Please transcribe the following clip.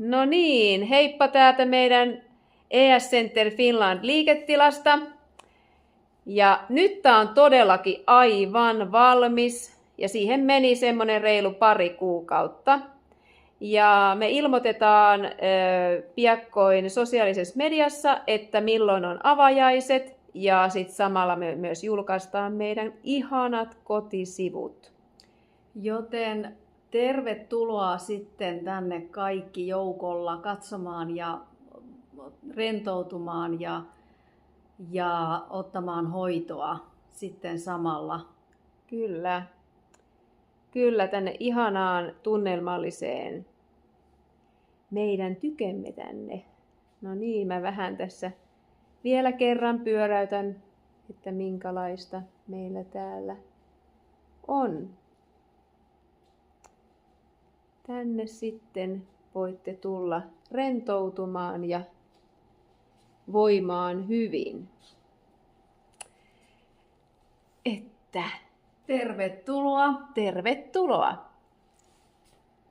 No niin, heippa täältä meidän ES Center Finland liiketilasta. Ja nyt tää on todellakin aivan valmis ja siihen meni semmonen reilu pari kuukautta. Ja me ilmoitetaan piakkoin sosiaalisessa mediassa, että milloin on avajaiset ja sitten samalla me myös julkaistaan meidän ihanat kotisivut. Joten tervetuloa sitten tänne kaikki joukolla katsomaan ja rentoutumaan ja ottamaan hoitoa sitten samalla. Kyllä. Kyllä, tänne ihanaan tunnelmalliseen meidän tykemme tänne. No niin, mä vähän tässä vielä kerran pyöräytän, että minkälaista meillä täällä on. Tänne sitten voitte tulla rentoutumaan ja voimaan hyvin. Että Tervetuloa! tervetuloa!